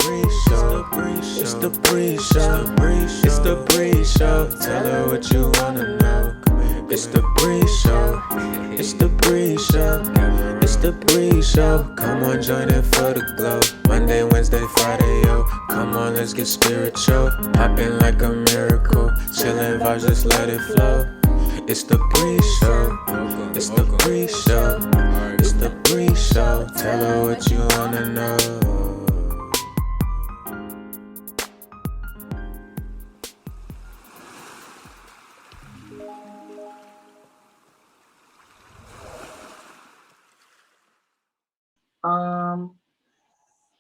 pre-show. It's the pre-show. It's the pre-show. Tell her what you wanna know. It's the pre-show. It's the pre-show. It's the pre-show. Come on, join in for the glow. Monday, Wednesday, Friday, yo. Come on, let's get spiritual. Popping like a miracle. Chillin' vibes, just let it flow. It's the pre-show. It's the pre-show. It's the pre-show. Tell her what you wanna know.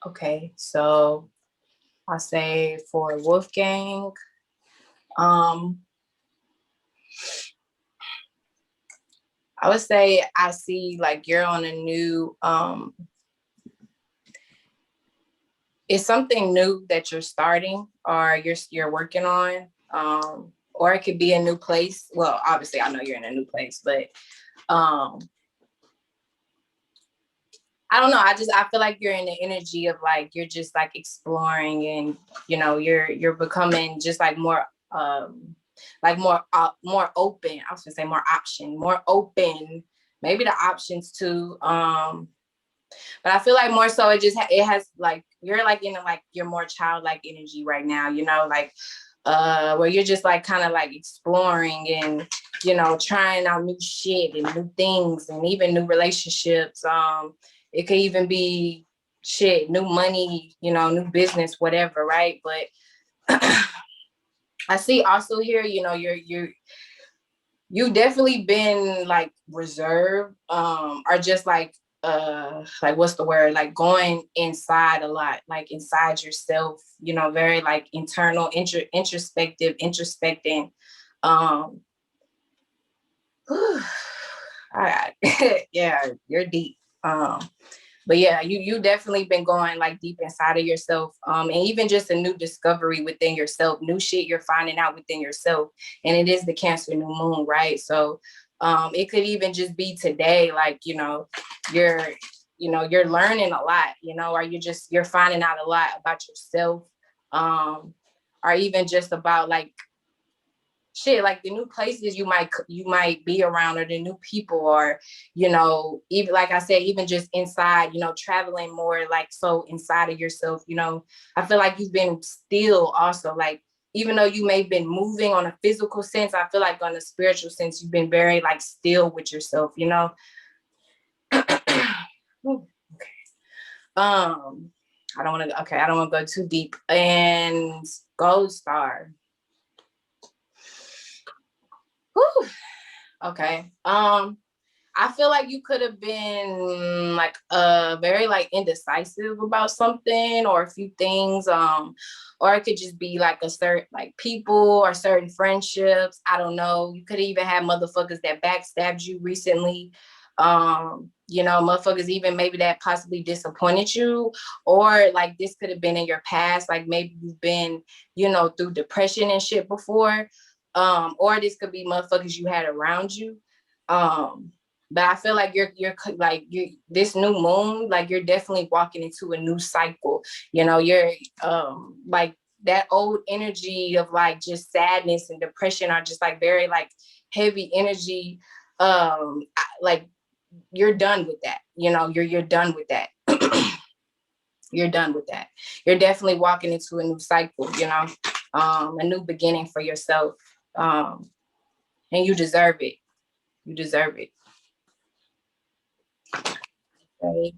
Okay, so I'll say for Wolfgang, I would say I see like you're on a new, it's something new that you're starting or you're working on, or it could be a new place. Well, obviously I know you're in a new place, but I don't know. I feel like you're in the energy of like, you're just like exploring and, you know, you're becoming just like more open. I was gonna say more open, maybe the options too. But I feel like more so it has like, you're like in a, like your more childlike energy right now, you know, like where you're just like kind of like exploring and, you know, trying out new shit and new things and even new relationships. It could even be shit, new money, you know, new business, whatever, right? But I see also here, you know, you've definitely been like reserved, or just like what's the word, like going inside a lot, like inside yourself, you know, very like internal, introspective, introspecting. All right. Yeah, you're deep. But yeah, you definitely been going like deep inside of yourself, and even just a new discovery within yourself, new shit you're finding out within yourself. And it is the Cancer new moon, right? So it could even just be today, like, you know, you're learning a lot, you know, or you're finding out a lot about yourself, or even just about like shit, like the new places you might be around, or the new people, or, you know, even like I said, even just inside, you know, traveling more, like, so inside of yourself, you know. I feel like you've been still also, like, even though you may have been moving on a physical sense, I feel like on a spiritual sense you've been very like still with yourself, you know. Okay. I don't want to go too deep. And Gold Star. Whew. Okay. I feel like you could have been like very like indecisive about something or a few things. Or it could just be like a certain like people or certain friendships. I don't know. You could even have motherfuckers that backstabbed you recently. You know, motherfuckers even maybe that possibly disappointed you, or like this could have been in your past, like maybe you've been, you know, through depression and shit before. Or this could be motherfuckers you had around you. But I feel like you're like you this new moon, like you're definitely walking into a new cycle. You know, you're like that old energy of like just sadness and depression are just like very like heavy energy. Like you're done with that. You know, you're done with that. You're done with that. You're definitely walking into a new cycle, you know, a new beginning for yourself. And you deserve it. You deserve it. Okay.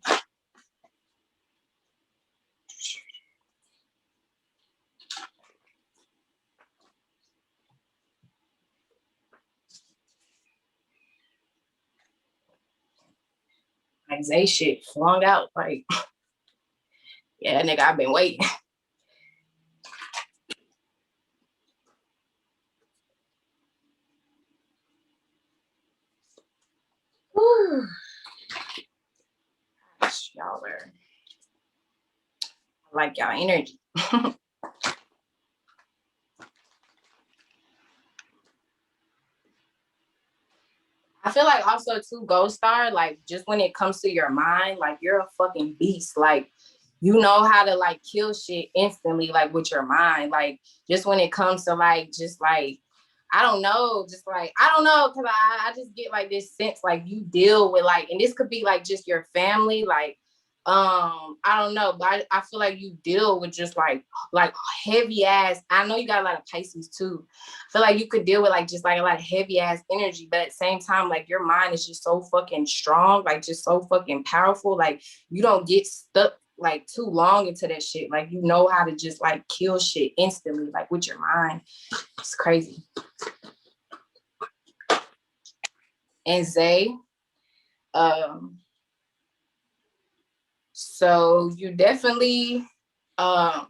Like Zay shit flung out. Like, yeah, nigga, I've been waiting. Whew. Gosh, y'all are, I like y'all energy. I feel like also too, Gold Star, like just when it comes to your mind, like you're a fucking beast. Like you know how to like kill shit instantly, like with your mind. Like just when it comes to like, just like, I don't know, just like, I don't know, because I just get like this sense like you deal with like, and this could be like just your family, like, I don't know, but I feel like you deal with just like heavy ass. I know you got a lot of Pisces too. I feel like you could deal with like just like a lot of heavy ass energy, but at the same time, like your mind is just so fucking strong, like just so fucking powerful. Like you don't get stuck like too long into that shit. Like you know how to just like kill shit instantly, like with your mind. It's crazy. And Zay, so you definitely are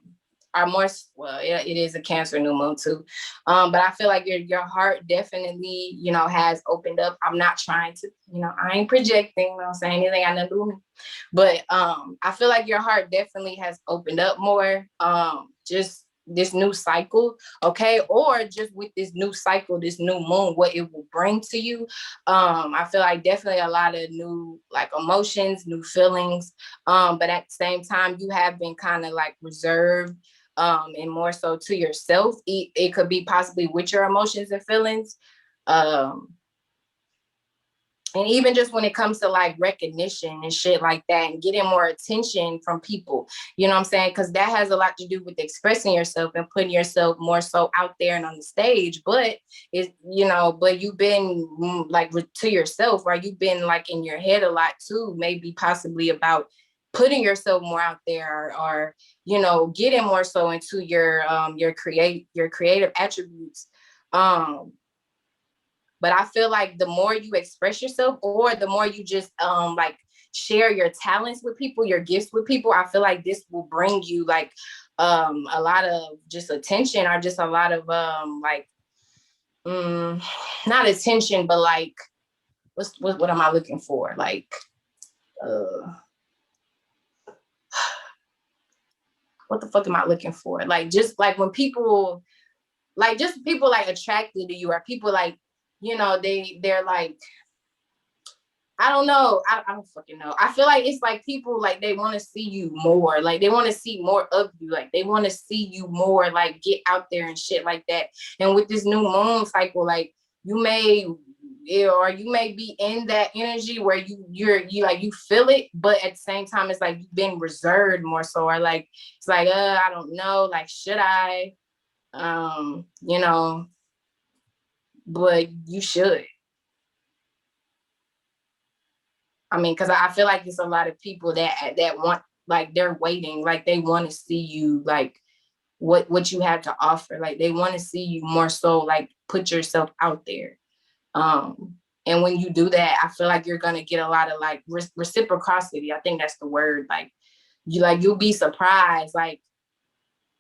more, well, yeah, it is a Cancer new moon too, but I feel like your heart definitely, you know, has opened up. I'm not trying to, you know, I ain't projecting, you know, saying anything I never do, but I feel like your heart definitely has opened up more, just this new cycle, okay, or just with this new cycle, this new moon, what it will bring to you. I feel like definitely a lot of new like emotions, new feelings, but at the same time you have been kind of like reserved, and more so to yourself. It could be possibly with your emotions and feelings, and even just when it comes to like recognition and shit like that and getting more attention from people, you know what I'm saying? Because that has a lot to do with expressing yourself and putting yourself more so out there and on the stage. But it's, you know, but you've been like to yourself, or you've been like in your head a lot too, maybe possibly about putting yourself more out there, or you know, getting more so into your creative attributes. But I feel like the more you express yourself, or the more you just like share your talents with people, your gifts with people, I feel like this will bring you like a lot of just attention, or just a lot of like not attention, but like what am I looking for? Like what the fuck am I looking for? Like just like when people like just people like attracted to you, or people like, you know, they're like, I don't know. I don't fucking know. I feel like it's like people like they want to see you more. Like they want to see more of you. Like they want to see you more. Like get out there and shit like that. And with this new moon cycle, like you may, or you may be in that energy where you like you feel it, but at the same time it's like you've been reserved more so, or like it's like I don't know. Like should I? You know, but you should. I mean, because I feel like it's a lot of people that want, like they're waiting, like they want to see you, like what you have to offer, like they want to see you more so, like put yourself out there. And when you do that, I feel like you're gonna get a lot of like reciprocity. I think that's the word. Like you'll be surprised, like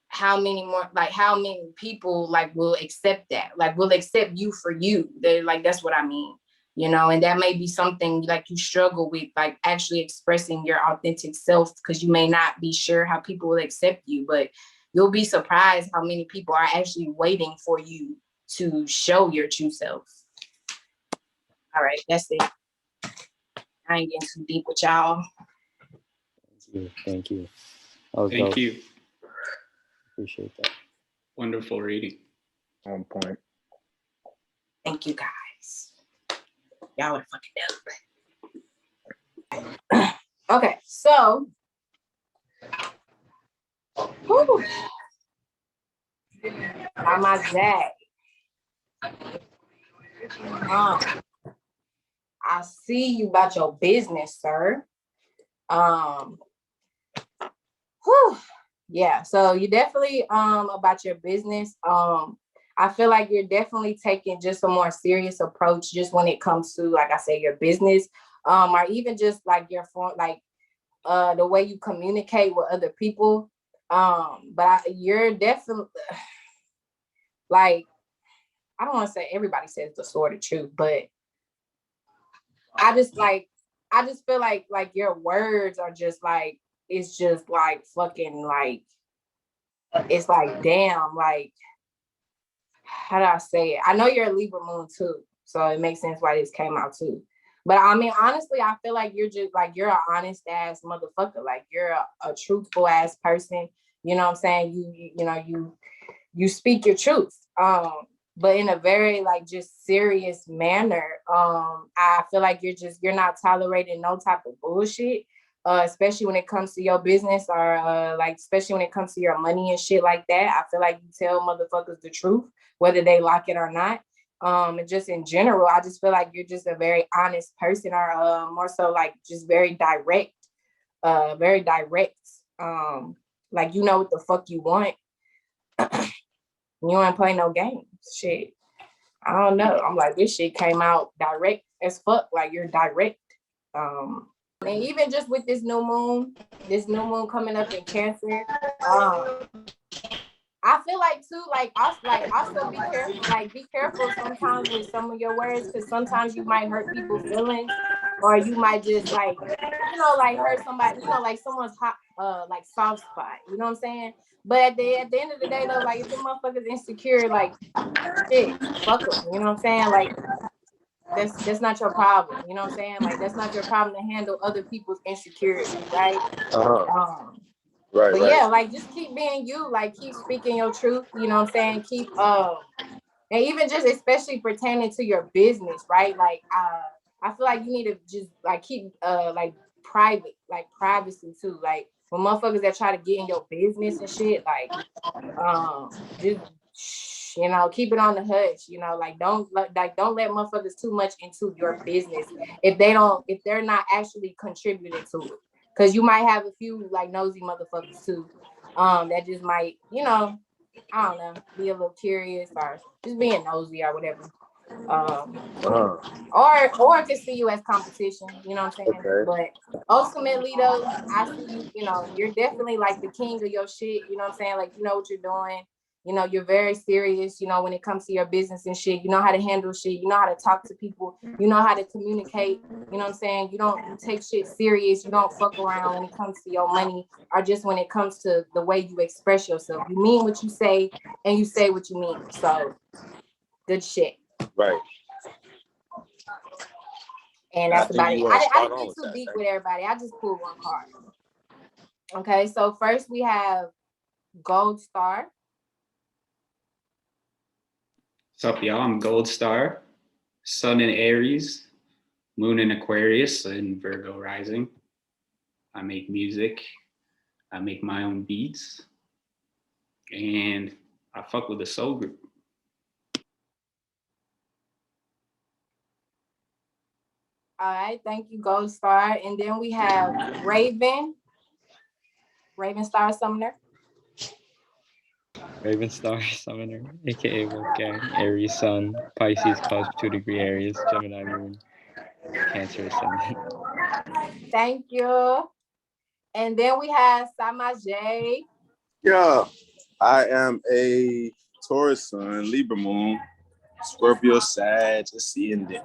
how many people like will accept that, like will accept you for you. They're like, that's what I mean, you know. And that may be something like you struggle with, like actually expressing your authentic self, because you may not be sure how people will accept you, but you'll be surprised how many people are actually waiting for you to show your true self. All right, that's it. I ain't getting too deep with y'all. Thank you. Thank you. Appreciate that. Wonderful reading. On point. Thank you guys. Y'all are fucking dope. Okay, so I'm my Zach. I see you about your business, sir. Yeah, so you definitely about your business. I feel like you're definitely taking just a more serious approach just when it comes to, like I say, your business, or even just like your form, like the way you communicate with other people. But you're definitely like, I don't want to say everybody says the sort of truth, but I just feel like your words are just like, it's just like fucking like, it's like, damn, like, how do I say it? I know you're a Libra moon too, so it makes sense why this came out too. But I mean, honestly, I feel like you're just like, you're an honest ass motherfucker. Like you're a truthful ass person. You know what I'm saying? You speak your truth. But in a very like just serious manner. I feel like you're not tolerating no type of bullshit. Especially when it comes to your business or like especially when it comes to your money and shit like that. I feel like you tell motherfuckers the truth, whether they like it or not. And just in general, I just feel like you're just a very honest person, or more so like just very direct, very direct. Like you know what the fuck you want. You ain't play no games. Shit. I don't know. I'm like, this shit came out direct as fuck. Like you're direct. And even just with this new moon coming up in Cancer, I feel like too, also be careful sometimes with some of your words, because sometimes you might hurt people's feelings, or you might just like, like hurt somebody, like someone's hot, like soft spot. You know what I'm saying? But at the end of the day, though, like if the motherfucker's insecure, like shit, fuck them. You know what I'm saying? Like that's not your problem. You know what I'm saying? Like that's not your problem to handle other people's insecurity, right? But yeah, like just keep being you, like keep speaking your truth, you know what I'm saying? Keep and even just especially pertaining to your business, right? Like I feel like you need to just like keep like privacy too. Like when motherfuckers that try to get in your business and shit, like just keep it on the hush, like don't let motherfuckers too much into your business if they're not actually contributing to it. Because you might have a few like nosy motherfuckers too, that just might, I don't know, be a little curious or just being nosy or whatever. Or to see you as competition, you know what I'm saying? Okay. But ultimately though, I see you, you're definitely like the king of your shit, you know what I'm saying? Like, you know what you're doing. You're very serious, when it comes to your business and shit. You know how to handle shit. You know how to talk to people. You know how to communicate. You know what I'm saying? You take shit serious. You don't fuck around when it comes to your money, or just when it comes to the way you express yourself. You mean what you say, and you say what you mean. So, good shit. Right. And that's about it. I didn't get too deep with everybody. I just pulled one card. Okay, so first we have Gold Star. What's up, y'all? I'm Gold Star, Sun in Aries, Moon in Aquarius, and Virgo rising. I make music. I make my own beats. And I fuck with the soul group. All right, thank you, Gold Star. And then we have Raven Star Summoner. Raven Star Summoner, aka Wolfgang, Aries Sun, Pisces cusp 2-degree Aries, Gemini Moon, Cancer Ascendant. Thank you. And then we have Samaj. Yeah, I am a Taurus Sun, Libra Moon, Scorpio Sag, Ascendant.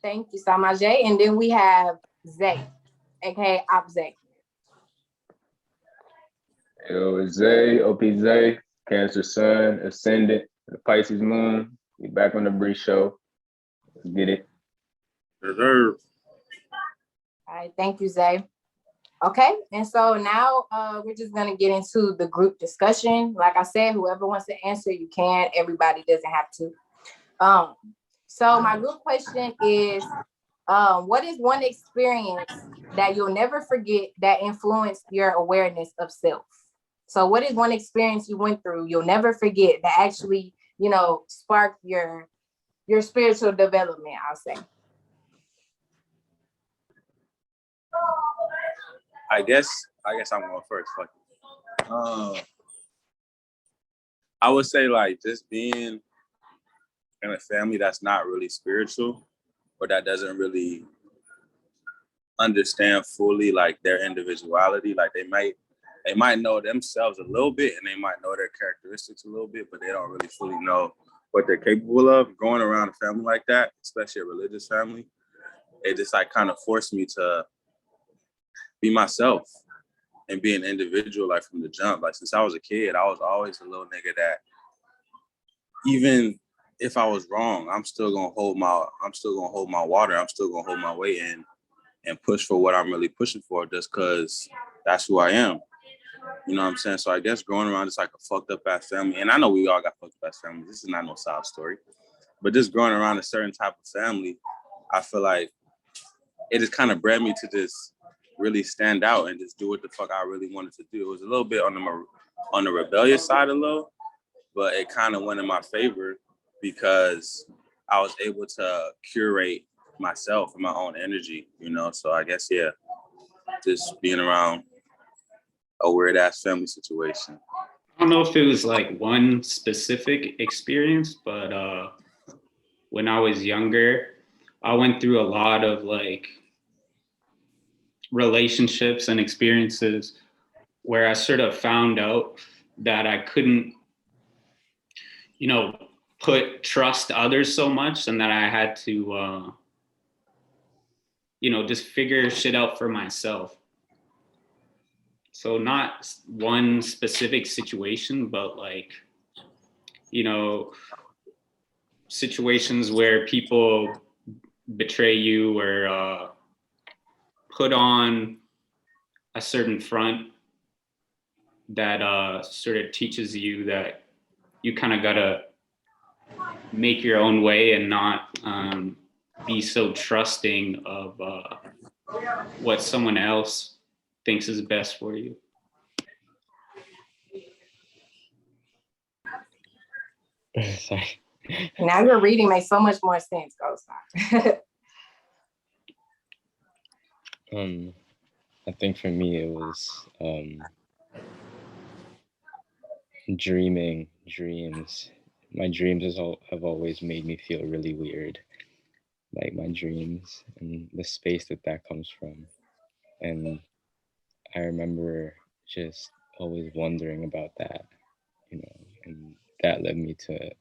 Thank you, Samaj. And then we have Zay, aka Op Zay. Yo, it's Zay, OP Zay, Cancer Sun, Ascendant, the Pisces Moon. We back on the Bree Show. Let's get it. Reserve. All right, thank you, Zay. Okay, and so now we're just gonna get into the group discussion. Like I said, whoever wants to answer, you can. Everybody doesn't have to. So my group question is, what is one experience that you'll never forget that influenced your awareness of self? So what is one experience you went through you'll never forget that actually, sparked your spiritual development, I'll say? I guess I'm going first. Fuck. I would say like just being in a family that's not really spiritual, or that doesn't really understand fully like their individuality. Like they might know themselves a little bit, and they might know their characteristics a little bit, but they don't really fully know what they're capable of. Going around a family like that, especially a religious family, it just like kind of forced me to be myself and be an individual, like from the jump. Like since I was a kid, I was always a little nigga that even if I was wrong, I'm still gonna hold my water. I'm still gonna hold my weight and push for what I'm really pushing for, just because that's who I am. You know what I'm saying? So I guess growing around just like a fucked up ass family, and I know we all got fucked up ass families. This is not no sob story, but just growing around a certain type of family, I feel like it just kind of bred me to just really stand out and just do what the fuck I really wanted to do. It was a little bit on the rebellious side a little, but it kind of went in my favor because I was able to curate myself and my own energy, you know? So I guess, yeah, just being around a weird ass family situation. I don't know if it was like one specific experience, but when I was younger, I went through a lot of like relationships and experiences where I sort of found out that I couldn't, you know, trust others so much, and that I had to, you know, just figure shit out for myself. So not one specific situation, but like, you know, situations where people betray you or put on a certain front that sort of teaches you that you kind of gotta make your own way and not be so trusting of what someone else thinks is best for you. Sorry. Now your reading makes so much more sense, Ghost. I think for me it was dreams. My dreams have always made me feel really weird, like my dreams and the space that comes from. And I remember just always wondering about that, you know, and that led me to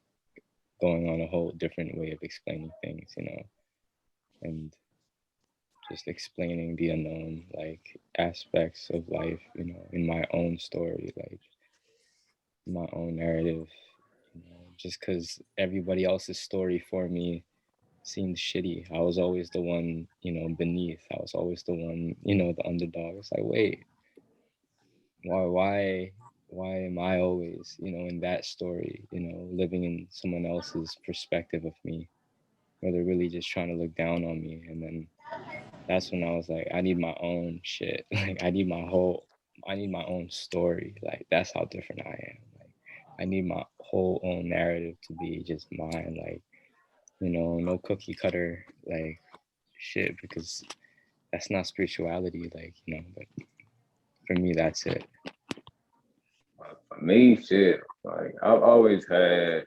going on a whole different way of explaining things, you know, and just explaining the unknown, like aspects of life, you know, in my own story, like my own narrative, you know, just because everybody else's story for me seemed shitty. I was always the one, you know, beneath. I was always the one, you know, the underdog. It's like, wait, why am I always, you know, in that story, you know, living in someone else's perspective of me, where they're really just trying to look down on me. And then that's when I was like, I need my own shit. Like I need my own story. Like that's how different I am. Like I need my whole own narrative to be just mine. Like, you know, no cookie cutter like shit, because that's not spirituality. Like, you know, but for me, that's it. For me, shit, like I've always had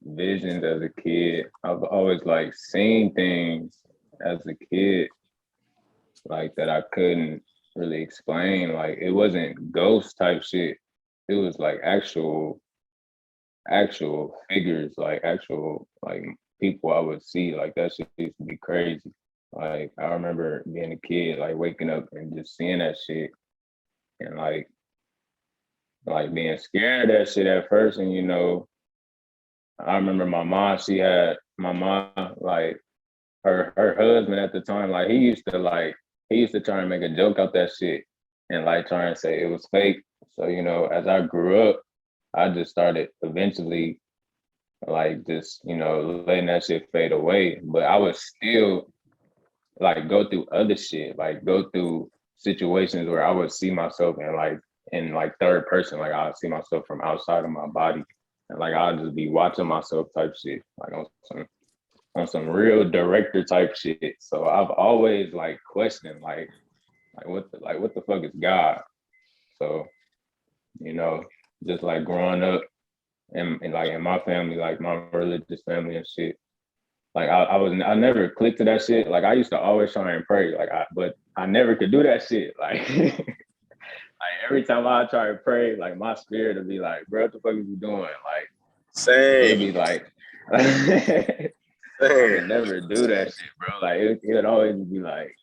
visions as a kid. I've always like seen things as a kid like that I couldn't really explain. Like it wasn't ghost type shit. It was like actual figures, like actual like people I would see. Like that shit used to be crazy. Like I remember being a kid, like waking up and just seeing that shit and like being scared of that shit at first. And you know, I remember my mom, like her husband at the time, like he used to try and make a joke out that shit and like try and say it was fake. So, you know, as I grew up, I just started eventually like just, you know, letting that shit fade away. But I would still like go through other shit, like go through situations where I would see myself in third person, like I would see myself from outside of my body. And like I'll just be watching myself type shit, like on some real director type shit. So I've always like questioned what the fuck is God? So, you know, just like growing up and like in my family, like my religious family and shit. Like I never clicked to that shit. Like I used to always try and pray, but I never could do that shit. Like like every time I try to pray, like my spirit would be like, bro, what the fuck is you doing? Like it'd be like I could never do that shit, bro. Like it would always be like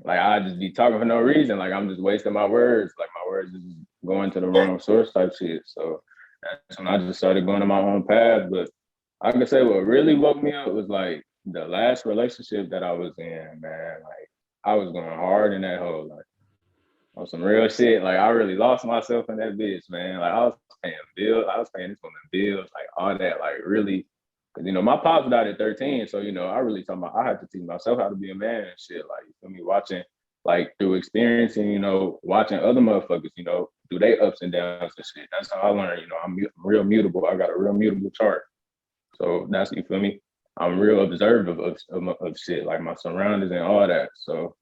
I'd just be talking for no reason. Like I'm just wasting my words. Like my words is going to the wrong source type shit. So that's when I just started going to my own path. But I can say what really woke me up was like the last relationship that I was in, man. Like I was going hard in that hole, like on some real shit. Like I really lost myself in that bitch, man. Like I was paying bills, I was paying this woman bills, like all that, like really. Cause my pops died at 13, so I really talking about I had to teach myself how to be a man and shit. Like you feel me, watching like through experiencing, watching other motherfuckers, do they ups and downs and shit. That's how I learned. I'm real mutable. I got a real mutable chart. So that's, you feel me? I'm real observant of shit, like my surroundings and all that. So,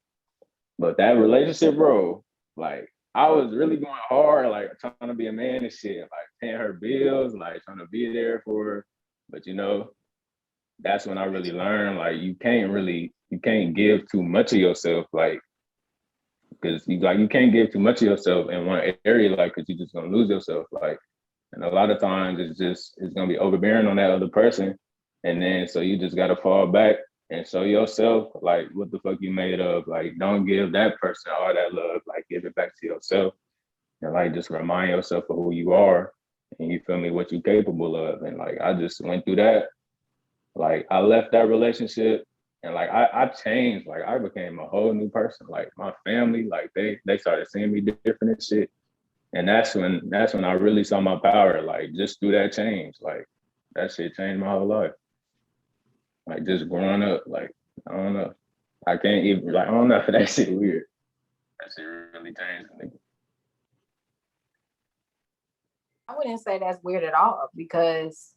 but that relationship, bro, like I was really going hard, like trying to be a man and shit, like paying her bills, like trying to be there for her. But that's when I really learned, like you can't give too much of yourself, like because you can't give too much of yourself in one area, like because you're just gonna lose yourself, like. And a lot of times it's gonna be overbearing on that other person. And then so you just gotta fall back and show yourself like what the fuck you made of. Like don't give that person all that love, like give it back to yourself. And like just remind yourself of who you are and you feel me, what you're capable of. And like I just went through that. Like I left that relationship and like I changed, like I became a whole new person. Like my family, like they started seeing me different and shit. And that's when I really saw my power, like just through that change. Like that shit changed my whole life. Like just growing up, like I don't know. I can't even like I don't know if that shit weird. That shit really changed me. I wouldn't say that's weird at all because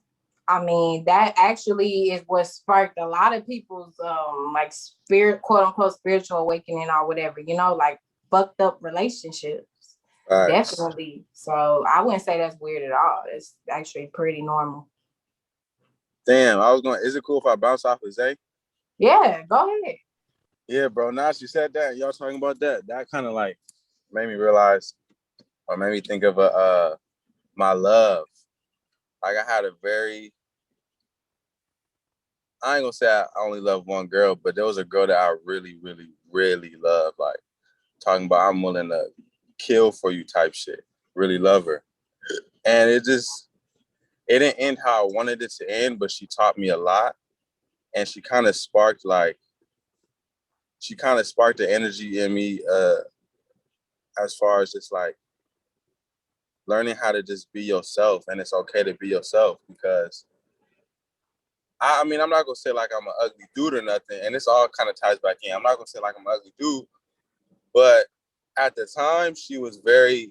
I mean that actually is what sparked a lot of people's like spirit, quote unquote spiritual awakening or whatever, like fucked up relationships. Definitely. So I wouldn't say that's weird at all. It's actually pretty normal. Damn, is it cool if I bounce off of Zay? Yeah, go ahead. Yeah, bro. Now she said that, y'all talking about that kind of like made me realize or made me think of my love. Like I had I ain't gonna say I only love one girl, but there was a girl that I really, really, really love. Like talking about I'm willing to kill for you type shit. Really love her. And it didn't end how I wanted it to end, but she taught me a lot. And she kind of sparked the energy in me as far as just like learning how to just be yourself. And it's okay to be yourself because I mean, I'm not gonna say like I'm an ugly dude or nothing. And this all kind of ties back in. I'm not gonna say like I'm an ugly dude, but at the time she was very,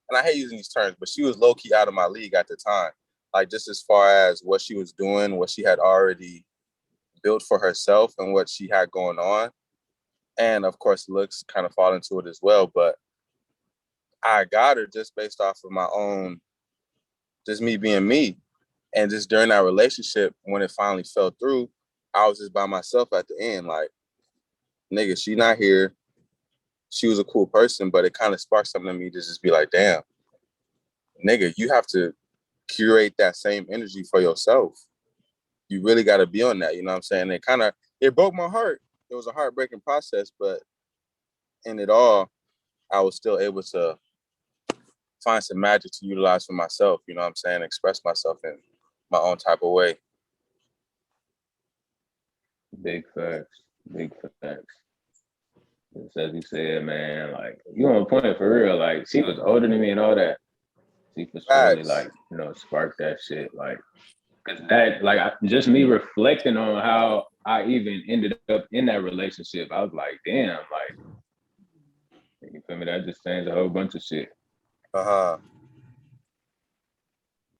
and I hate using these terms, but she was low key out of my league at the time. Like just as far as what she was doing, what she had already built for herself and what she had going on. And of course, looks kind of fall into it as well. But I got her just based off of my own, just me being me. And just during that relationship, when it finally fell through, I was just by myself at the end. Like, nigga, she not here. She was a cool person, but it kind of sparked something in me to just be like, damn, nigga, you have to curate that same energy for yourself. You really got to be on that. You know what I'm saying? It broke my heart. It was a heartbreaking process, but in it all, I was still able to find some magic to utilize for myself. You know what I'm saying? Express myself in my own type of way. Big facts. Big facts. Just as you said, man, like you on point for real. Like she was older than me and all that. She for sure really like, sparked that shit. Like, cause that, like, just me reflecting on how I even ended up in that relationship. I was like, damn, like, you feel me? That just changed a whole bunch of shit. Well,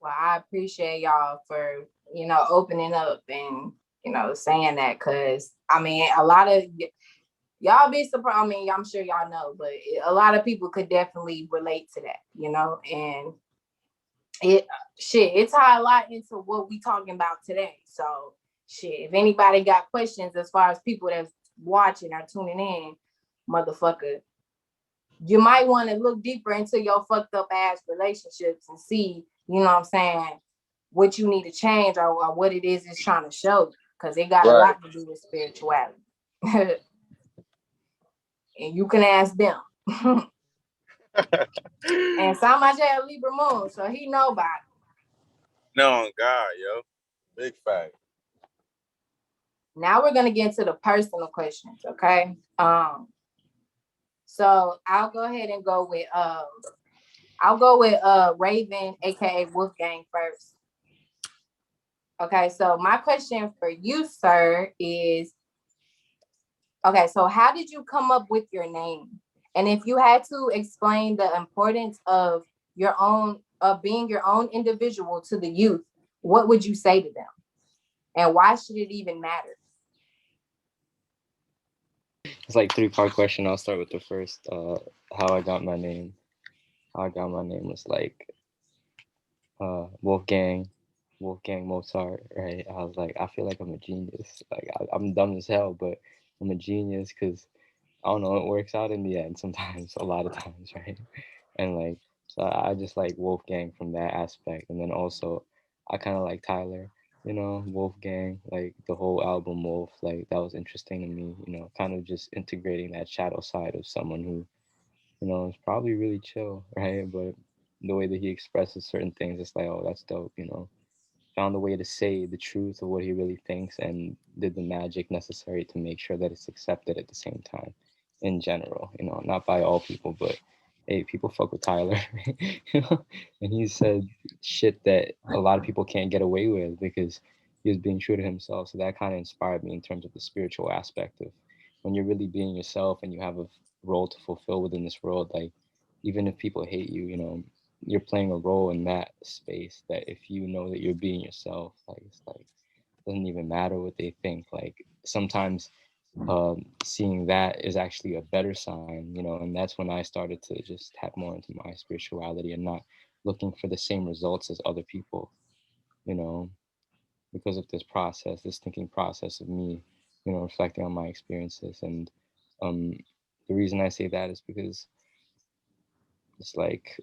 I appreciate y'all for, opening up and, saying that. Cause I mean, a lot of y'all be surprised. I mean, I'm sure y'all know, but a lot of people could definitely relate to that, and it tied a lot into what we talking about today. So if anybody got questions as far as people that's watching or tuning in, motherfucker, you might want to look deeper into your fucked up ass relationships and see, you know what I'm saying, what you need to change or what it is it's trying to show you, because it got a lot to do with spirituality. And you can ask them. And Samaj had Libra moon, so he know about it. No, on God, yo. Big fact. Now we're gonna get into the personal questions, okay? So I'll go ahead and go with Raven, aka Wolfgang first. Okay, so my question for you, sir, is okay, so how did you come up with your name? And if you had to explain the importance of being your own individual to the youth, what would you say to them? And why should it even matter? It's like 3-part question. I'll start with the first. How I got my name. How I got my name was like Wolfgang Mozart, right? I was like, I feel like I'm a genius. Like I'm dumb as hell, but I'm a genius because I don't know, it works out in the end sometimes, a lot of times, right? And like, so I just like Wolfgang from that aspect, and then also I kind of like Tyler, Wolfgang, like the whole album Wolf, like that was interesting to me, kind of just integrating that shadow side of someone who it's probably really chill, right? But the way that he expresses certain things, it's like, oh, that's dope. Found a way to say the truth of what he really thinks and did the magic necessary to make sure that it's accepted at the same time in general, not by all people, but hey, people fuck with Tyler, and he said shit that a lot of people can't get away with because he was being true to himself. So that kind of inspired me in terms of the spiritual aspect of when you're really being yourself and you have a role to fulfill within this world, like even if people hate you, you're playing a role in that space that if you know that you're being yourself, like it's like it doesn't even matter what they think. Like sometimes seeing that is actually a better sign, and that's when I started to just tap more into my spirituality and not looking for the same results as other people, you know, because of this process, this thinking process of me, reflecting on my experiences. And um, the reason I say that is because it's like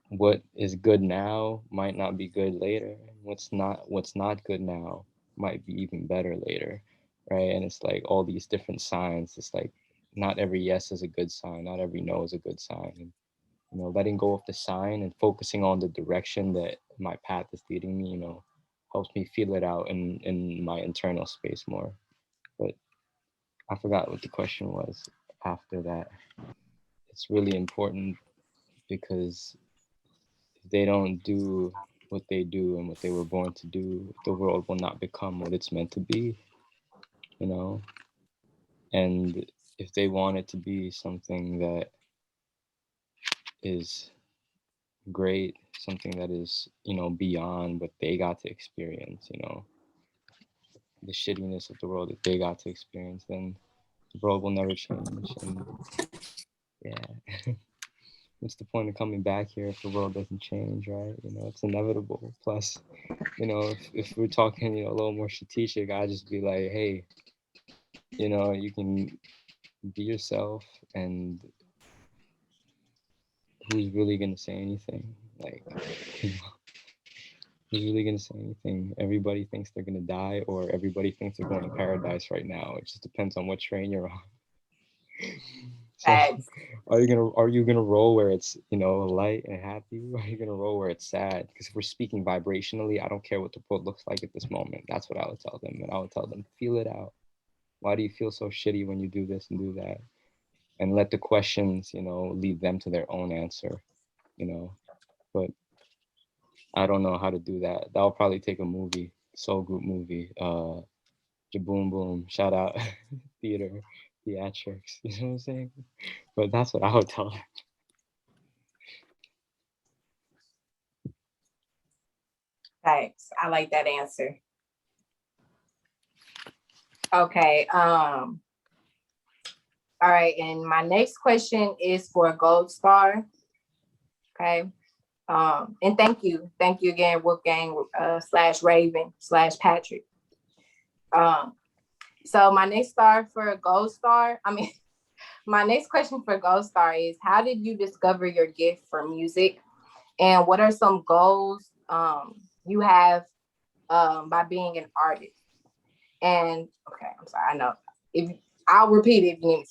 what is good now might not be good later. What's not good now might be even better later, right? And it's like all these different signs. It's like not every yes is a good sign, not every no is a good sign. And letting go of the sign and focusing on the direction that my path is leading me, helps me feel it out in my internal space more. But I forgot what the question was after that. It's really important because if they don't do what they do and what they were born to do, the world will not become what it's meant to be, you know? And if they want it to be something that is great, something that is, beyond what they got to experience, the shittiness of the world that they got to experience, then the world will never change. And yeah, what's the point of coming back here if the world doesn't change, right? It's inevitable. Plus, if we're talking, a little more strategic, I'd just be like, hey, you can be yourself, and who's really gonna say anything? Like, who's really gonna say anything? Everybody thinks they're gonna die, or everybody thinks they're going to paradise right now. It just depends on what train you're on. So, are you gonna roll where it's light and happy, or are you gonna roll where it's sad? Because if we're speaking vibrationally, I don't care what the world looks like at this moment. That's what I would tell them, and I would tell them, feel it out. Why do you feel so shitty when you do this and do that? And let the questions, lead them to their own answer, But I don't know how to do that. That'll probably take a movie, soul group movie. Jaboom boom. Shout out theatrics. You know what I'm saying? But that's what I would tell them. Thanks. I like that answer. Okay. All right. And my next question is for a gold star. Okay. And thank you again, Wolfgang / Raven / Patrick. So my next star for a gold star, my next question for gold star is, how did you discover your gift for music? And what are some goals you have by being an artist? And okay, I'm sorry, I know. If I'll repeat it if you need.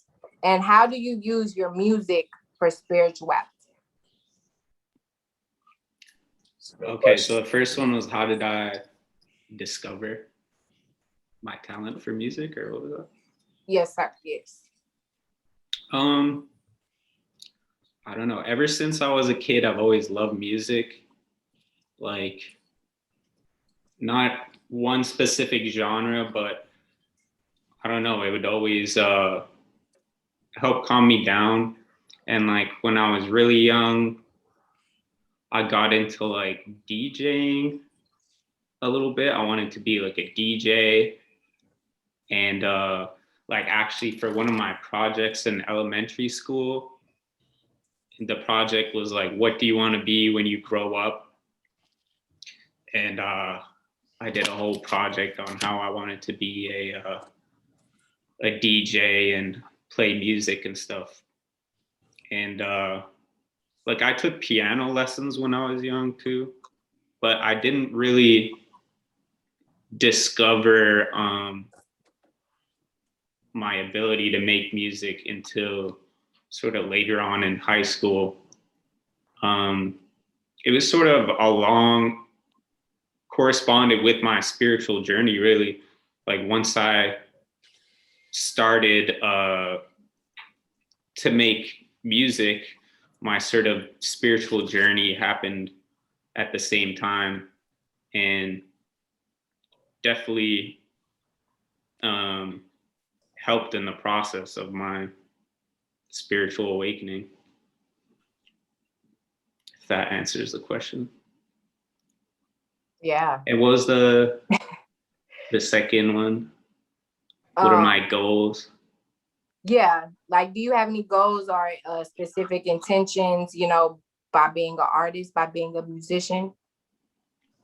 And how do you use your music for spirituality? Okay, so the first one was, how did I discover my talent for music, or what was that? Yes, sir. Yes. I don't know. Ever since I was a kid, I've always loved music. Like, not one specific genre, but I don't know. It would always help calm me down. And like when I was really young, I got into like DJing a little bit. I wanted to be like a DJ. And like actually for one of my projects in elementary school, the project was like, what do you want to be when you grow up? And I did a whole project on how I wanted to be a DJ and play music and stuff. And like I took piano lessons when I was young too, but I didn't really discover my ability to make music until sort of later on in high school. It was sort of a long corresponded with my spiritual journey, really. Like once I started to make music, my sort of spiritual journey happened at the same time, and definitely helped in the process of my spiritual awakening. If that answers the question. Yeah. It was the second one. What are my goals? Yeah, like, do you have any goals or specific intentions, you know, by being an artist, by being a musician?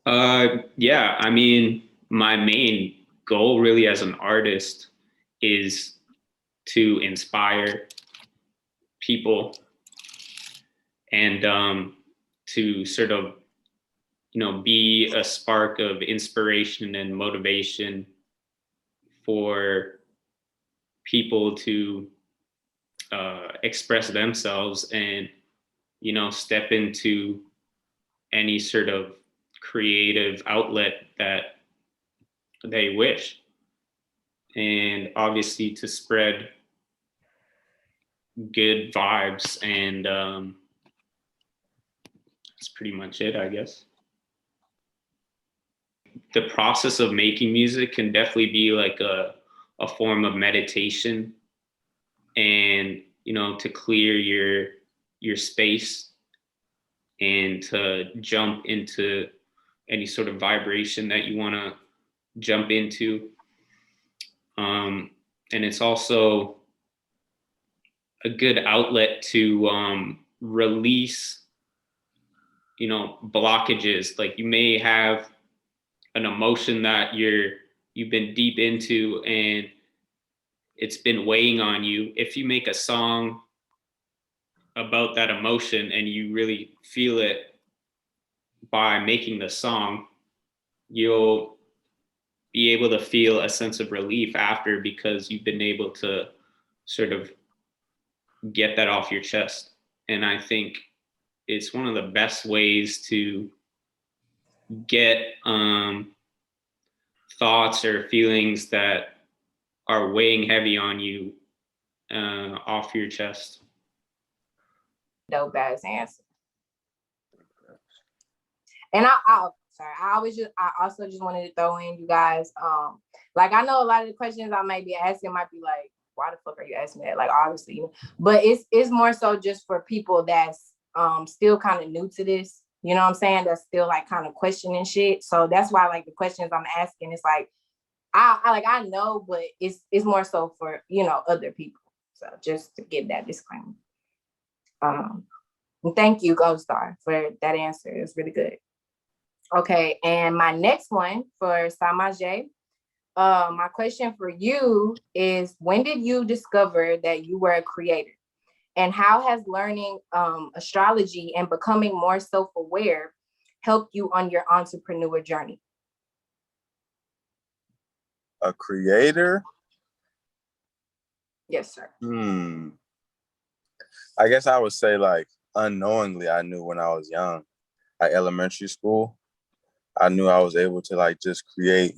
Yeah, I mean, my main goal really as an artist is to inspire people and to sort of, you know, be a spark of inspiration and motivation for people to express themselves and, you know, step into any sort of creative outlet that they wish. And obviously to spread good vibes, and that's pretty much it, I guess. The process of making music can definitely be like a form of meditation, and, you know, to clear your space and to jump into any sort of vibration that you want to jump into. And it's also a good outlet to release, you know, blockages. Like you may have an emotion that you've been deep into and it's been weighing on you. If you make a song about that emotion and you really feel it by making the song, you'll be able to feel a sense of relief after, because you've been able to sort of get that off your chest. And I think it's one of the best ways to get thoughts or feelings that are weighing heavy on you off your chest. Dope ass answer. And I also just wanted to throw in, you guys, like, I know a lot of the questions I might be asking might be like, why the fuck are you asking that? Like, obviously, you know, but it's more so just for people that's still kind of new to this, you know what I'm saying? That's still like kind of questioning shit. So that's why, like, the questions I'm asking, it's like, I know, but it's more so for, you know, other people. So just to give that disclaimer. And thank you, Gold Star, for that answer. It was really good. Okay, and my next one for Samaje, my question for you is, when did you discover that you were a creator? And how has learning astrology and becoming more self-aware helped you on your entrepreneur journey? A creator? Yes, sir. I guess I would say, like, unknowingly, I knew when I was young. like elementary school, I knew I was able to like just create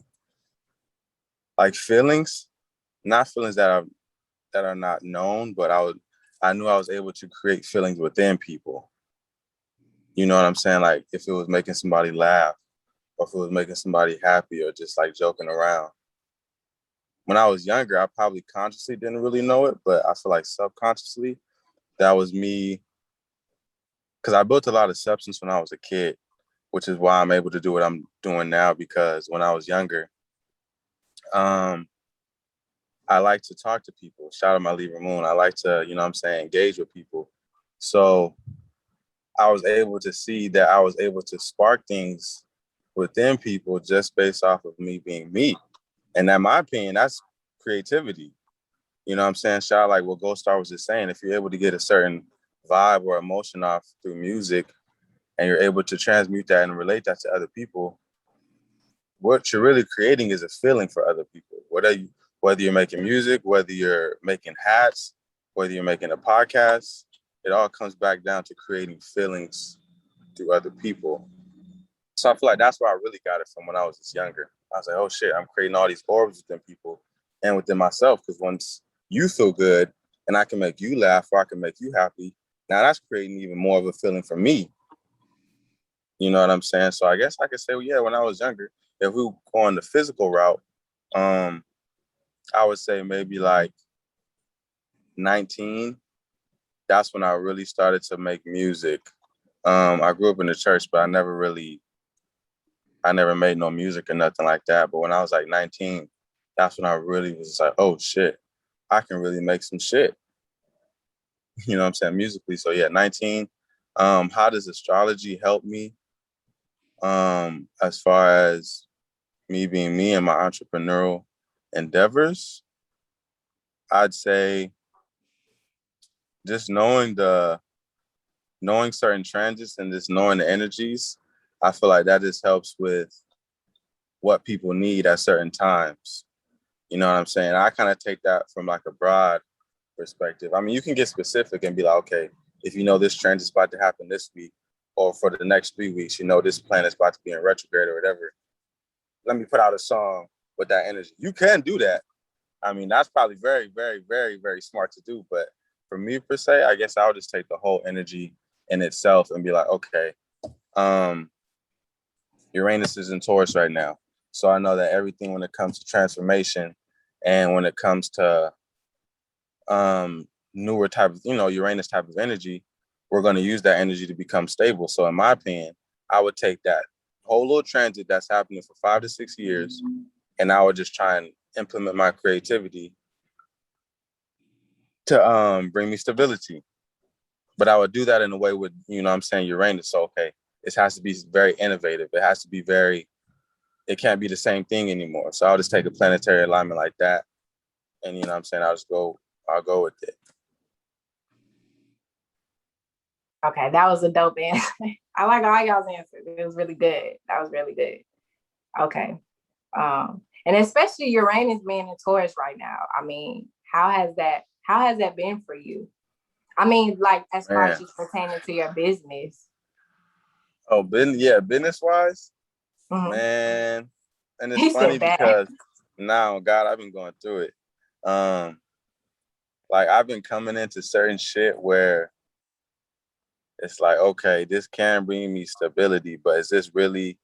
like feelings, not feelings that are not known, but I knew I was able to create feelings within people. You know what I'm saying? Like if it was making somebody laugh, or if it was making somebody happy, or just like joking around. When I was younger, I probably consciously didn't really know it, but I feel like subconsciously that was me, because I built a lot of substance when I was a kid, which is why I'm able to do what I'm doing now. Because when I was younger, um, I like to talk to people. Shout out my Libra moon. I like to, you know what I'm saying, engage with people. So I was able to see that I was able to spark things within people just based off of me being me. And in my opinion, that's creativity. You know what I'm saying? Shout out like what Gold Star was just saying. If you're able to get a certain vibe or emotion off through music and you're able to transmute that and relate that to other people, what you're really creating is a feeling for other people. Whether you're making music, whether you're making hats, whether you're making a podcast, it all comes back down to creating feelings through other people. So I feel like that's where I really got it from when I was just younger. I was like, oh shit, I'm creating all these orbs within people and within myself. Because once you feel good and I can make you laugh or I can make you happy, now that's creating even more of a feeling for me. You know what I'm saying? So I guess I could say, well, yeah, when I was younger, if we go on the physical route, I would say maybe like 19. That's when I really started to make music. I grew up in the church, but I never made no music or nothing like that. But when I was like 19, that's when I really was like, oh shit, I can really make some shit. You know what I'm saying? Musically. So yeah, 19. How does astrology help me? As far as me being me and my entrepreneurial endeavors, I'd say just knowing certain transits and just knowing the energies, I feel like that just helps with what people need at certain times. You know what I'm saying? I kind of take that from like a broad perspective. I mean, you can get specific and be like, okay, if you know this trend is about to happen this week, or for the next 3 weeks, you know this planet's about to be in retrograde or whatever. Let me put out a song with that energy. You can do that. I mean, that's probably very, very, very, very smart to do. But for me per se, I guess I'll just take the whole energy in itself and be like, okay, Uranus is in Taurus right now. So I know that everything when it comes to transformation and when it comes to newer type of, Uranus type of energy, we're going to use that energy to become stable. So in my opinion, I would take that whole little transit that's happening for 5 to 6 years, and I would just try and implement my creativity to bring me stability. But I would do that in a way with, Uranus. So, okay, it has to be very innovative. It has to be it can't be the same thing anymore. So I'll just take a planetary alignment like that. And, I'll go with it. Okay, that was a dope answer. I like all y'all's answers. It was really good. That was really good. Okay. And especially Uranus being in Taurus right now. I mean, how has that been for you? I mean, like as far as just pertaining to your business. Oh, business wise, man. And it's funny because now, God, I've been going through it. Like I've been coming into certain shit where it's like, okay, this can bring me stability, but is this really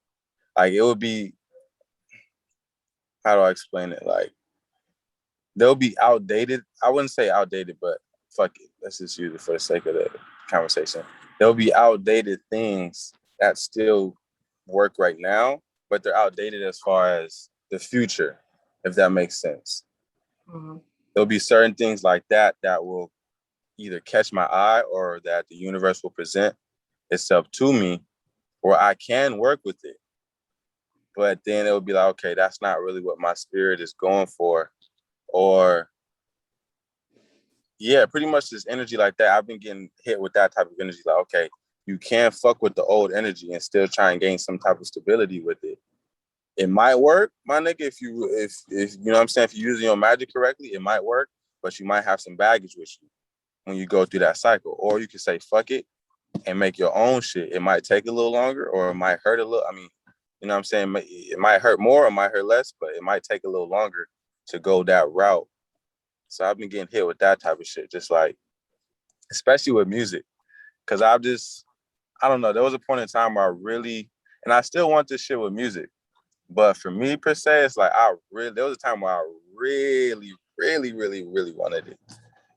like it would be, how do I explain it? Like they'll be outdated. I wouldn't say outdated, but fuck it. Let's just use it for the sake of the conversation. There'll be outdated things that still work right now, but they're outdated as far as the future, if that makes sense. Mm-hmm. There'll be certain things like that will either catch my eye or that the universe will present itself to me where I can work with it. But then it'll be like, okay, that's not really what my spirit is going for. Or, yeah, pretty much this energy like that. I've been getting hit with that type of energy. Like, okay, you can't fuck with the old energy and still try and gain some type of stability with it. It might work, my nigga, if you know what I'm saying, if you're using your magic correctly, it might work, but you might have some baggage with you when you go through that cycle. Or you can say, fuck it, and make your own shit, it might take a little longer or it might hurt a little. I mean, you know what I'm saying? It might hurt more or it might hurt less, but it might take a little longer to go that route. So I've been getting hit with that type of shit, just like, especially with music. Cause I don't know, there was a point in time where and I still want this shit with music. But for me per se, it's like there was a time where I really, really, really, really wanted it.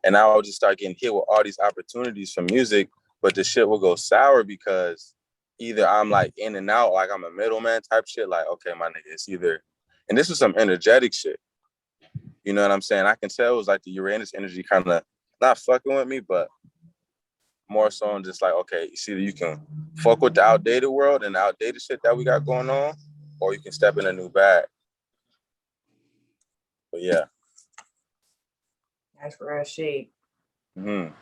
And I would just start getting hit with all these opportunities for music, but the shit will go sour because either I'm like in and out, like I'm a middleman type shit. Like, okay, my nigga, it's either, and this was some energetic shit. You know what I'm saying? I can tell it was like the Uranus energy kind of not fucking with me, but more so on just like, okay, it's either you can fuck with the outdated world and the outdated shit that we got going on, or you can step in a new bag. But yeah. That's real shit. Mm-hmm.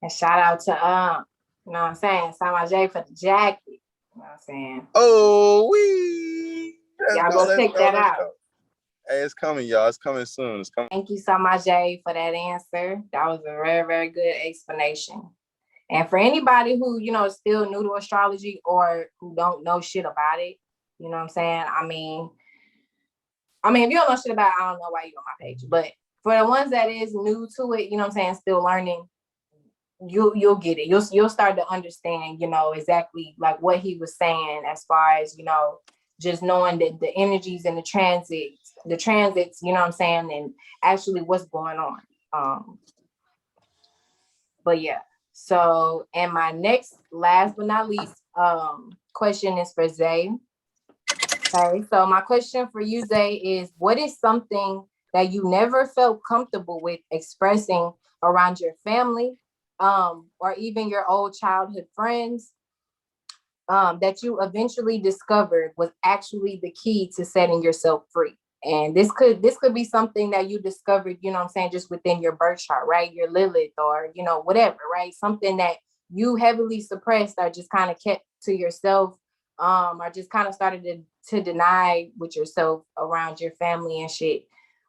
And shout out to you know what I'm saying, Sama J for the jacket. You know what I'm saying? Oh, wee! Y'all go check that out. Hey, it's coming, y'all. It's coming soon. It's coming. Thank you so much, Jay, for that answer. That was a very, very good explanation. And for anybody who, you know, is still new to astrology or who don't know shit about it, you know what I'm saying? I mean, if you don't know shit about it, I don't know why you're on my page. But for the ones that is new to it, you know what I'm saying, still learning, you'll get it. You'll start to understand, you know, exactly like what he was saying as far as, you know, just knowing that the energies and the transits, you know what I'm saying, and actually what's going on. But yeah. So, and my next, last but not least, question is for Zay. Okay, so my question for you, Zay, is what is something that you never felt comfortable with expressing around your family, or even your old childhood friends, that you eventually discovered was actually the key to setting yourself free? And this could be something that you discovered, you know what I'm saying, just within your birth chart, right? Your Lilith, or, you know, whatever, right? Something that you heavily suppressed or just kind of kept to yourself, or just kind of started to deny with yourself around your family and shit.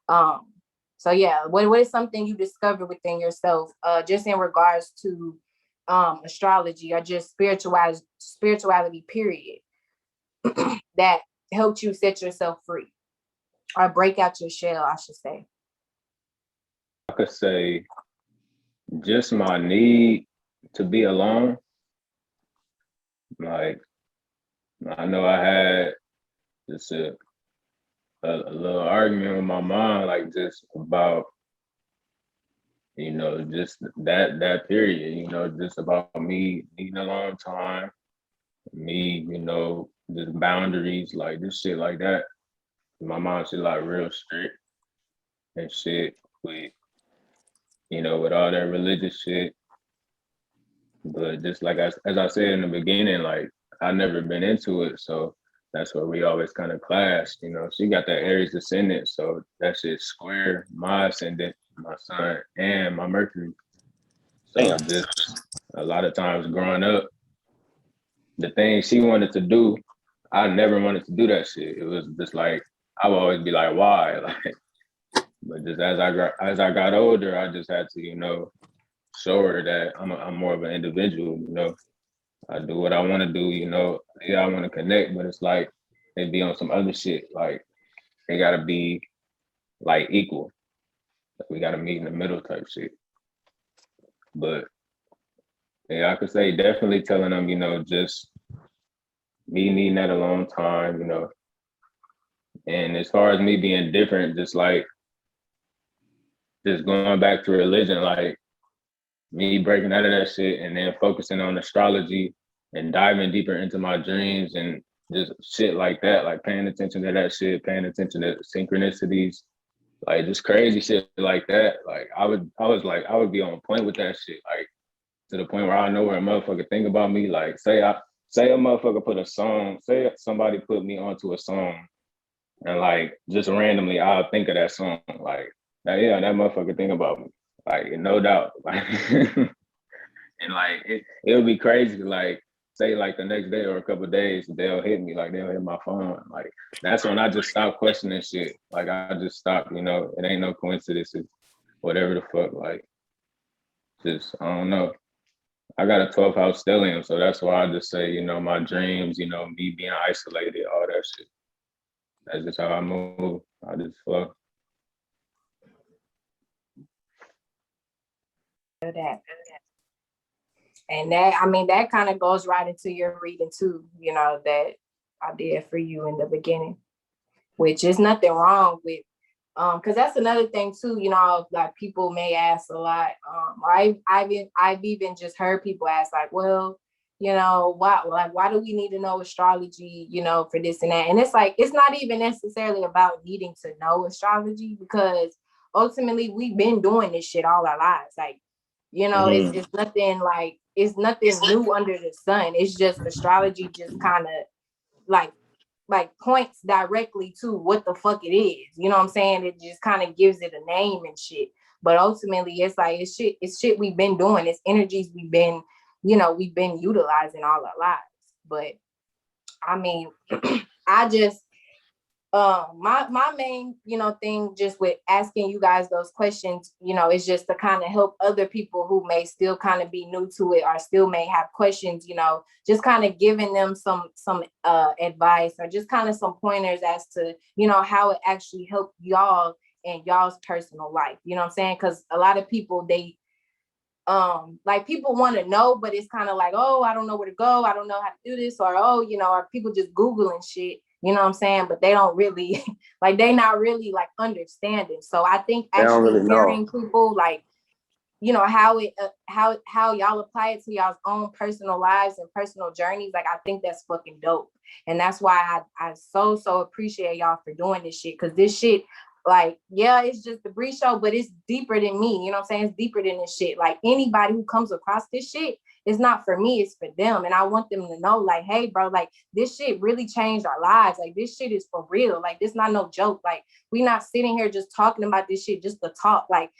So yeah, what is something you discovered within yourself, just in regards to astrology or just spirituality, period, that helped you set yourself free? Or break out your shell, I should say. I could say just my need to be alone. Like, I know I had just a little argument with my mom, like just about, you know, just that period, you know, just about me needing a long time, me, you know, just boundaries, like this shit like that. My mom, she like real strict and shit with, you know, with all that religious shit. But just like as I said in the beginning, like I never been into it, so that's where we always kind of clashed. You know, she got that Aries ascendant, so that shit's square my ascendant, my sun, and my Mercury. So just a lot of times growing up, the things she wanted to do, I never wanted to do that shit. It was just like I would always be like, why? Like, but just as I got older, I just had to, you know, show her that I'm more of an individual. You know, I do what I want to do. You know, yeah, I want to connect, but it's like they be on some other shit. Like they gotta be like equal. We gotta meet in the middle type shit. But yeah, I could say definitely telling them, you know, just me needing that a long time, you know. And as far as me being different, just like just going back to religion, like me breaking out of that shit and then focusing on astrology and diving deeper into my dreams and just shit like that, like paying attention to that shit, paying attention to synchronicities, like just crazy shit like that. Like I would be on point with that shit, like to the point where I know where a motherfucker think about me. Like say a motherfucker put a song, say somebody put me onto a song, and like just randomly I'll think of that song, like yeah, that motherfucker think about me, like no doubt, like and like it would be crazy, like say like the next day or a couple of days they'll hit me, like they'll hit my phone, like that's when I just stop questioning shit, like I just stop, you know, it ain't no coincidences, whatever the fuck, like just I don't know, I got a 12th house stellium, so that's why I just say, you know, my dreams, you know, me being isolated, all that shit. That's just how I move. I just flow. That. And that, I mean, that kind of goes right into your reading too, you know, that I did for you in the beginning, which is nothing wrong with, because that's another thing too, you know, like people may ask a lot. I've even just heard people ask like, well, you know, why do we need to know astrology, you know, for this and that? And it's like, it's not even necessarily about needing to know astrology, because ultimately we've been doing this shit all our lives. Like, you know, it's nothing like, it's nothing new under the sun. It's just astrology just kind of like points directly to what the fuck it is. You know what I'm saying? It just kind of gives it a name and shit. But ultimately it's like it's shit we've been doing. It's energies we've been utilizing all our lives. But I mean, I just my main, you know, thing just with asking you guys those questions, you know, is just to kind of help other people who may still kind of be new to it or still may have questions, you know, just kind of giving them some advice or just kind of some pointers as to, you know, how it actually helped y'all in y'all's personal life. You know what I'm saying? Because a lot of people, they like people want to know, but it's kind of like, oh, I don't know where to go, I don't know how to do this, or oh, you know, or people just Googling shit, you know what I'm saying? But they don't really like, they not really like understanding. So I think actually hearing people like, you know, how it how y'all apply it to y'all's own personal lives and personal journeys, like I think that's fucking dope. And that's why I so appreciate y'all for doing this shit, because this shit, like, yeah, it's just the Bree show, but it's deeper than me. You know what I'm saying? It's deeper than this shit. Like anybody who comes across this shit, it's not for me, it's for them. And I want them to know, like, hey, bro, like this shit really changed our lives. Like this shit is for real. Like this not no joke. Like we not sitting here just talking about this shit just to talk. Like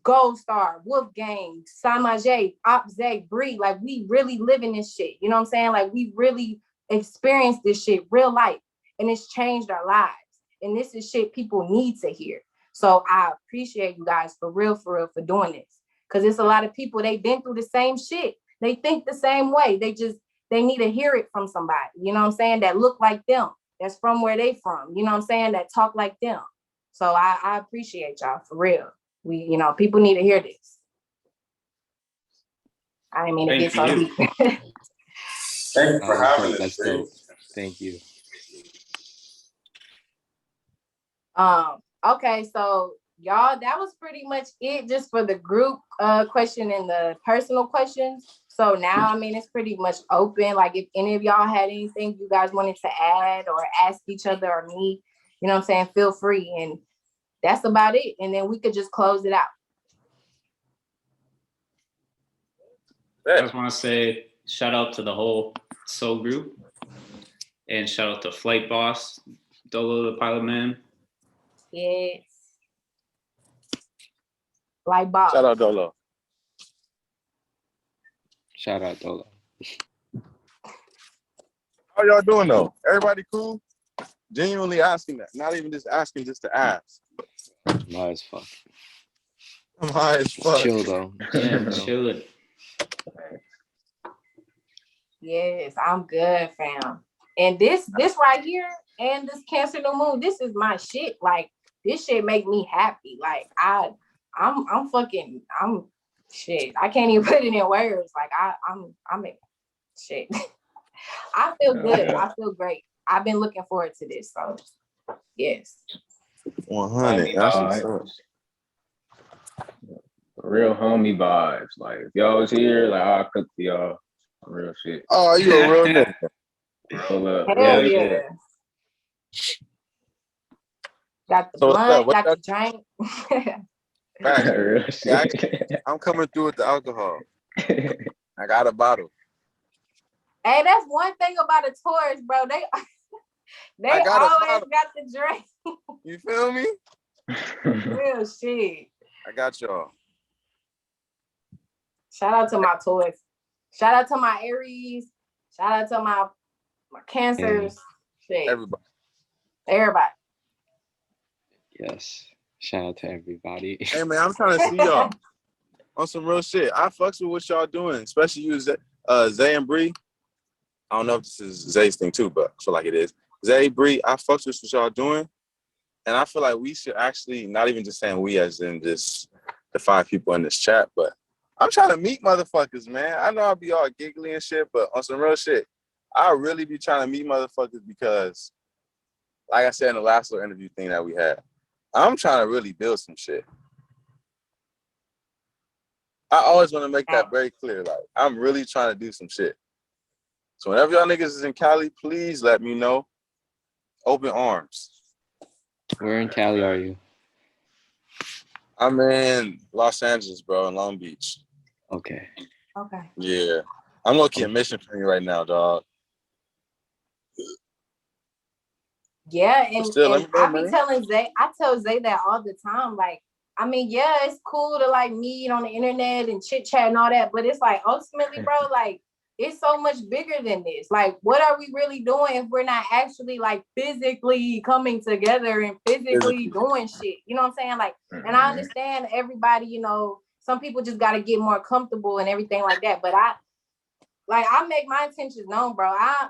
Gold Star, Wolfgang, Samaj, Opzay, Bree, like we really living this shit. You know what I'm saying? Like we really experienced this shit real life, and it's changed our lives. And this is shit people need to hear. So I appreciate you guys for real for doing this. Because it's a lot of people, they've been through the same shit. They think the same way. They need to hear it from somebody, you know what I'm saying, that look like them, that's from where they from, you know what I'm saying, that talk like them. So I appreciate y'all for real. We, you know, people need to hear this. I didn't mean to get so deep. Thank you for having us. That's dope. Thank you. Okay, so y'all, that was pretty much it just for the group question and the personal questions. So now, I mean, it's pretty much open. Like if any of y'all had anything you guys wanted to add or ask each other or me, you know what I'm saying, feel free. And that's about it. And then we could just close it out. I just want to say shout out to the whole Soul group and shout out to Flight Boss, Dolo the Pilot Man. Yes. Like Bob. Shout out Dolo. Shout out Dolo. How y'all doing though? Everybody cool? Genuinely asking that. Not even just asking just to ask. I'm high as fuck. I'm high as fuck. Chill though. Yeah, chilling. Yes, I'm good, fam. And this right here and this Cancer New Moon, this is my shit. Like this shit make me happy. Like I'm shit. I can't even put it in words. Like I'm shit. I feel good. Yeah. I feel great. I've been looking forward to this. So yes. 100. That's what's up. Real homie vibes. Like if y'all was here, like I'll cook for y'all. Real shit. Oh, you a real nigga. Pull up. Hell yeah. Got the blunt, got the drink. Real shit. I'm coming through with the alcohol. I got a bottle. Hey, that's one thing about the tourists, bro. They always got the drink. You feel me? Real shit. I got y'all. Shout out to my tourists. Shout out to my Aries. Shout out to my Cancers. Shit. Everybody. Yes. Shout out to everybody. Hey man, I'm trying to see y'all. on some real shit. I fucks with what y'all doing, especially you, Zay and Bree. I don't know if this is Zay's thing too, but I feel like it is. Zay, Bree, I fucks with what y'all doing. And I feel like we should actually, not even just saying we as in just the 5 people in this chat, but I'm trying to meet motherfuckers, man. I know I'll be all giggly and shit, but on some real shit, I really be trying to meet motherfuckers because, like I said in the last little interview thing that we had, I'm trying to really build some shit. I always want to make that very clear. Like, I'm really trying to do some shit. So whenever y'all niggas is in Cali, please let me know. Open arms. Where in Cali are you? I'm in Los Angeles, bro, in Long Beach. Okay. Okay. Yeah. I'm low-key in Mission for you right now, dog. Yeah, and still, I man. be telling Zay, I tell Zay that all the time. Like, I mean, yeah, it's cool to like meet on the internet and chit chat and all that, but it's like ultimately, bro, like it's so much bigger than this. Like, what are we really doing if we're not actually like physically coming together and physically doing shit? You know what I'm saying? Like, and I understand everybody, you know, some people just got to get more comfortable and everything like that. But I make my intentions known, bro. I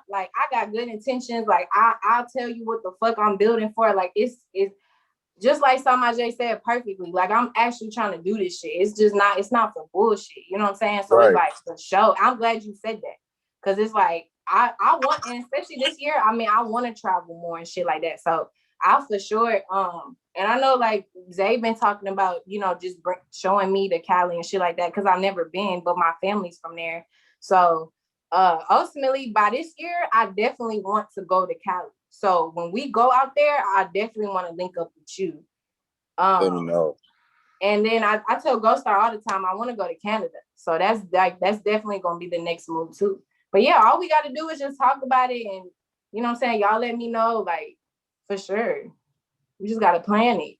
got good intentions. Like, I'll tell you what the fuck I'm building for. Like, it's just like Samaj said perfectly. Like, I'm actually trying to do this shit. It's not for bullshit. You know what I'm saying? So It's like for sure. I'm glad you said that. Cause it's like, I want, and especially this year, I mean, I want to travel more and shit like that. So I for sure, and I know like Zay been talking about, you know, just showing me the Cali and shit like that. Cause I've never been, but my family's from there. So ultimately by this year, I definitely want to go to Cali. So when we go out there, I definitely want to link up with you. Let me know. And then I tell Ghost Star all the time, I want to go to Canada. So that's definitely gonna be the next move too. But yeah, all we got to do is just talk about it, and you know what I'm saying? Y'all let me know, like, for sure. We just got to plan it.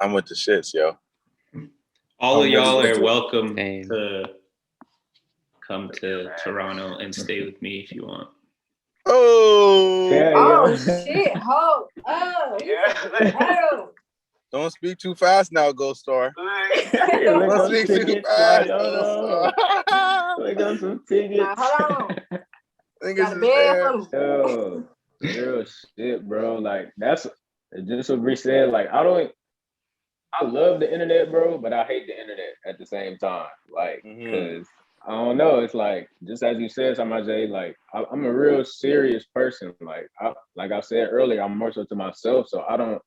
I'm with the shits, yo. All of y'all are welcome to come to Toronto and stay with me if you want. Oh, shit. Hold up. Oh. Don't speak too fast now, Ghost Star. Don't speak too fast. Look up some tickets. Hold on. Got a bed for me. Yo, real shit, bro. Like, that's just what Bree said. Like, I love the internet, bro, but I hate the internet at the same time. Like, because I don't know. It's like, just as you said, Samaj, like, I'm a real serious person. Like I said earlier, I'm more so to myself. So I don't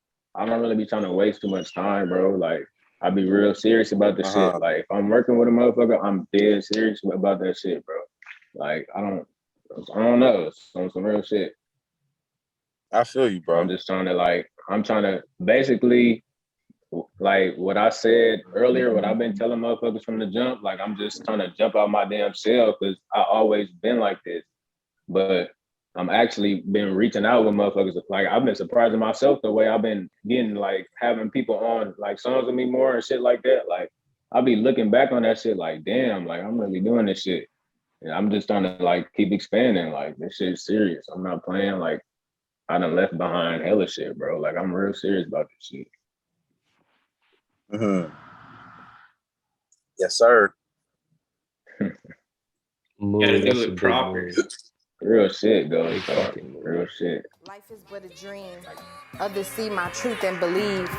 really be trying to waste too much time, bro. Like, I be real serious about the shit. Like, if I'm working with a motherfucker, I'm dead serious about that shit, bro. Like, I don't know. It's on some real shit. I feel you, bro. I'm trying to basically, like what I said earlier, what I've been telling motherfuckers from the jump, like, I'm just trying to jump out my damn shell because I always been like this. But I'm actually been reaching out with motherfuckers. Like, I've been surprising myself the way I've been getting, like, having people on, like, songs with me more and shit like that. Like, I'll be looking back on that shit like, damn, like, I'm really doing this shit. And I'm just trying to, like, keep expanding. Like, this shit's serious. I'm not playing. Like, I done left behind hella shit, bro. Like, I'm real serious about this shit. Yes, sir. Gotta do it proper. Real shit, though. Real shit. Life is but a dream. Others see my truth and believe.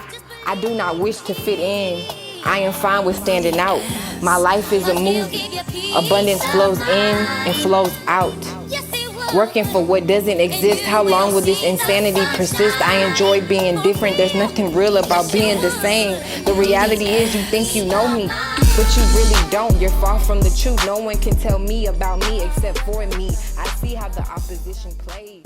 I do not wish to fit in. I am fine with standing out. My life is a movie. Abundance flows in and flows out. Working for what doesn't exist. How long will this insanity persist? I enjoy being different. There's nothing real about being the same. The reality is you think you know me, but you really don't. You're far from the truth. No one can tell me about me except for me. I see how the opposition plays.